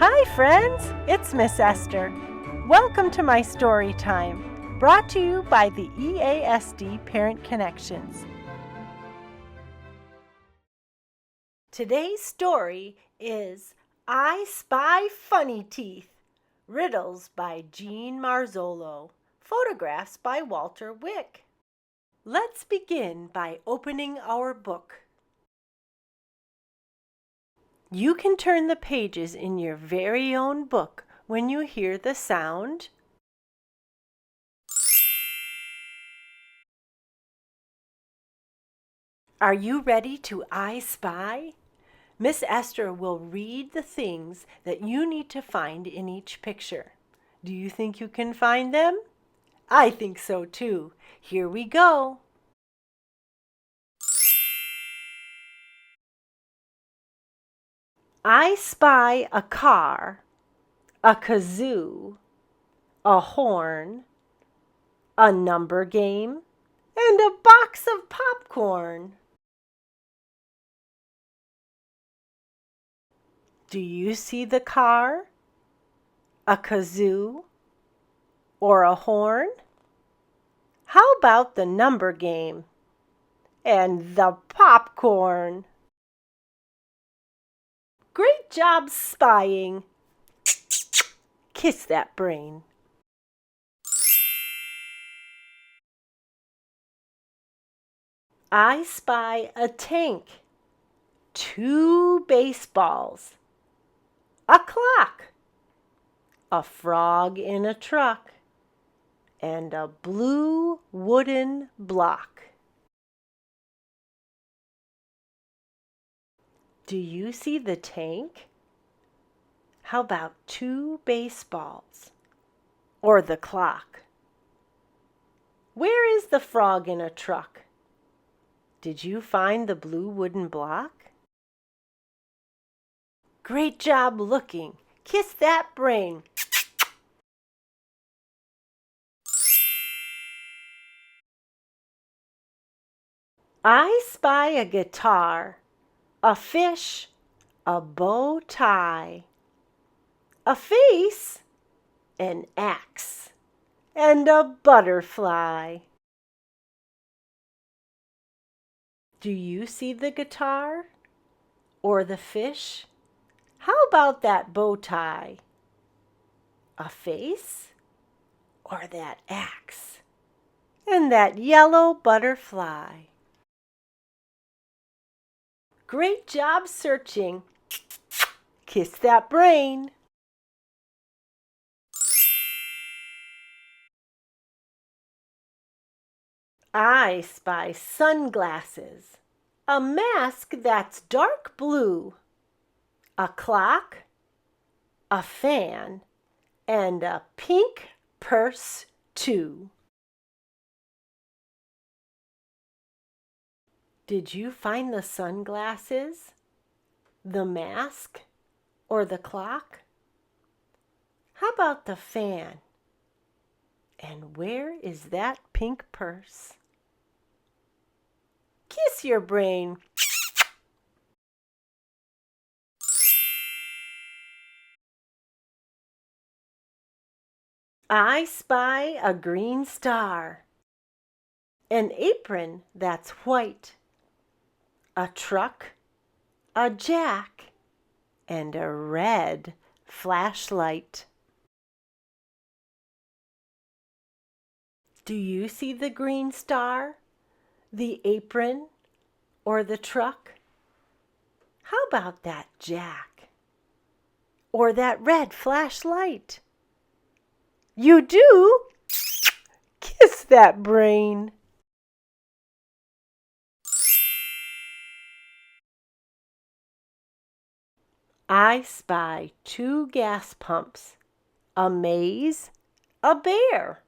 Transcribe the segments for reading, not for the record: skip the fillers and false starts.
Hi friends, it's Miss Esther. Welcome to my story time, brought to you by the EASD Parent Connections. Today's story is I Spy Funny Teeth, Riddles by Jean Marzolo, photographs by Walter Wick. Let's begin by opening our book. You can turn the pages in your very own book when you hear the sound. Are you ready to I Spy? Miss Esther will read the things that you need to find in each picture. Do you think you can find them? I think so too. Here we go. I spy a car, a kazoo, a horn, a number game, and a box of popcorn. Do you see the car, a kazoo, or a horn? How about the number game and the popcorn? Great job spying. Kiss that brain. I spy a tank, 2 baseballs, a clock, a frog in a truck, and a blue wooden block. Do you see the tank? How about 2 baseballs or the clock? Where is the frog in a truck? Did you find the blue wooden block? Great job looking. Kiss that brain. I spy a guitar, a fish, a bow tie, a face, an axe, and a butterfly. Do you see the guitar or the fish? How about that bow tie, a face, or that axe, and that yellow butterfly? Great job searching. Kiss that brain. I spy sunglasses, a mask that's dark blue, a clock, a fan, and a pink purse too. Did you find the sunglasses, the mask, or the clock? How about the fan? And where is that pink purse? Kiss your brain. I spy a green star, an apron that's white, a truck, a jack, and a red flashlight. Do you see the green star, the apron, or the truck? How about that jack or that red flashlight? You do? Kiss that brain. I spy 2 gas pumps, a maze, a bear,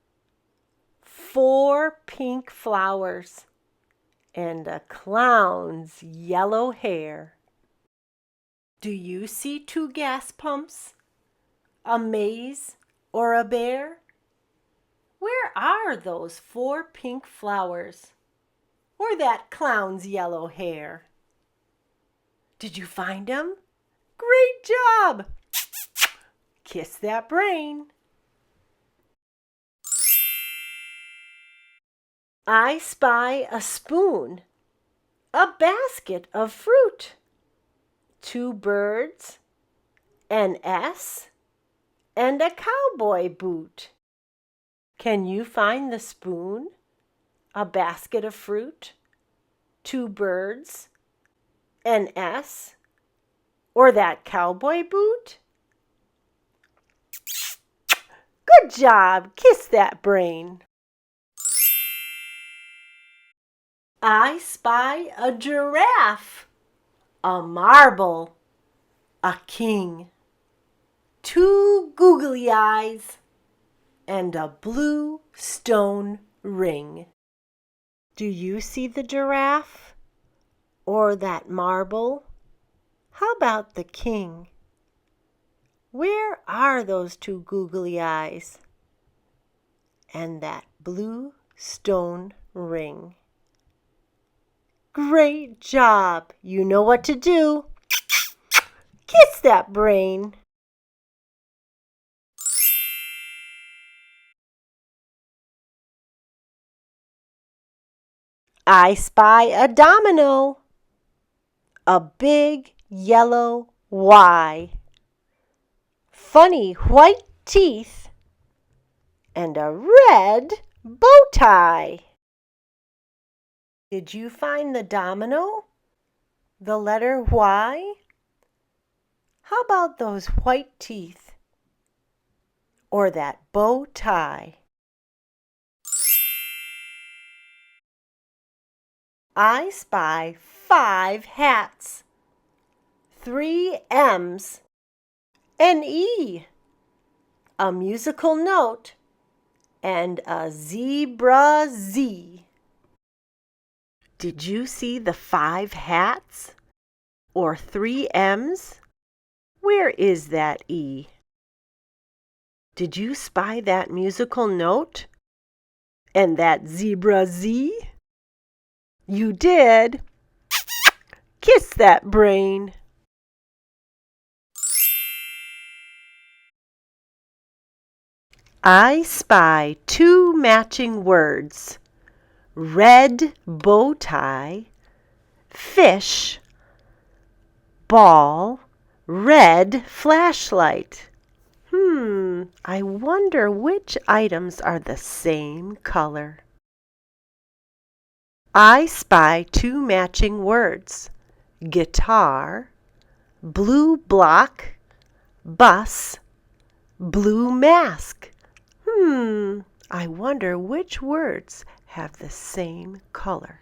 4 pink flowers, and a clown's yellow hair. Do you see 2 gas pumps, a maze, or a bear? Where are those 4 pink flowers or that clown's yellow hair? Did you find them? Great job! Kiss that brain. I spy a spoon, a basket of fruit, two birds, an S, and a cowboy boot. Can you find the spoon, a basket of fruit, two birds, an S, or that cowboy boot? Good job! Kiss that brain. I spy a giraffe, a marble, a king, two googly eyes, and a blue stone ring. Do you see the giraffe? Or that marble? How about the king? Where are those two googly eyes? And that blue stone ring? Great job! You know what to do. Kiss that brain. I spy a domino, a big yellow Y, funny white teeth, and a red bow tie. Did you find the domino? The letter Y? How about those white teeth? Or that bow tie? I spy 5 hats, 3 M's, an E, a musical note, and a zebra Z. Did you see the 5 hats? Or 3 M's? Where is that E? Did you spy that musical note? And that zebra Z? You did. Kiss that brain. I spy 2 matching words. Red bow tie, fish, ball, red flashlight. I wonder which items are the same color. I spy 2 matching words. Guitar, blue block, bus, blue mask. I wonder which words have the same color.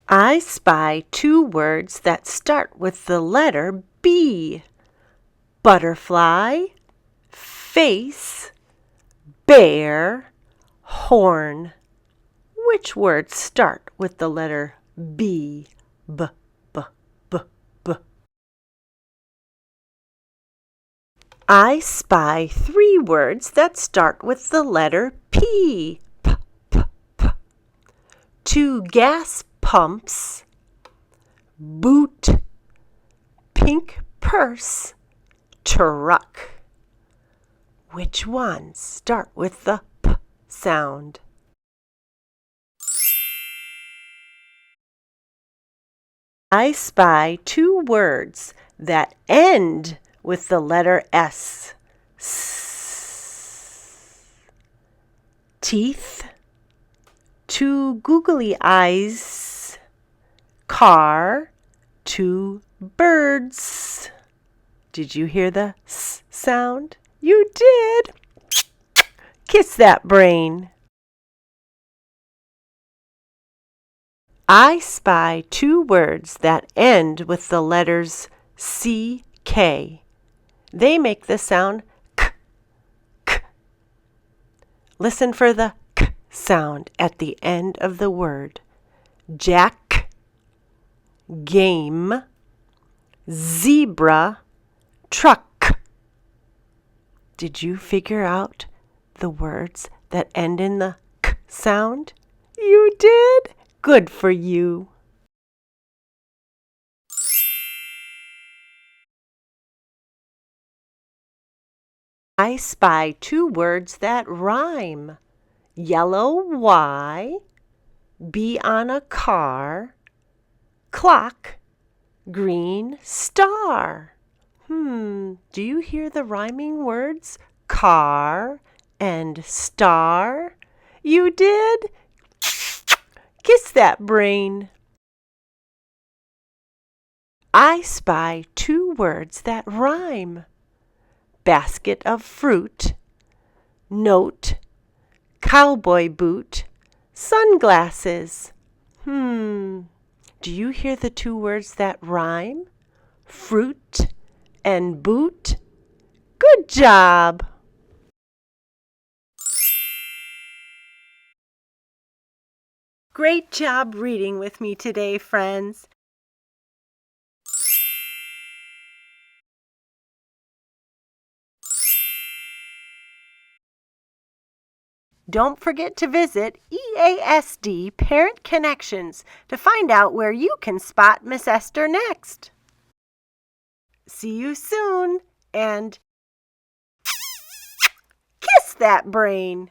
I spy 2 words that start with the letter B. Butterfly, face, bear, horn. Which words start with the letter B? B, b, b, b. I spy 3 words that start with the letter P. P, p, p. 2 gas pumps, boot, pink purse, truck. Which ones start with the P sound? I spy 2 words that end with the letter S. Teeth, 2 googly eyes, car, 2 birds. Did you hear the S sound? You did. Kiss that brain. I spy 2 words that end with the letters C-K. They make the sound K, K. Listen for the K sound at the end of the word. Jack, game, zebra, truck. Did you figure out the words that end in the K sound? You did? Good for you. I spy two words that rhyme. Yellow Y, B on a car, clock, green star. Do you hear the rhyming words car and star? You did? Kiss that brain. I spy two words that rhyme. Basket of fruit, note, cowboy boot, sunglasses. Do you hear the two words that rhyme? Fruit and boot? Good job! Great job reading with me today, friends. Don't forget to visit EASD Parent Connections to find out where you can spot Miss Esther next. See you soon, and kiss that brain!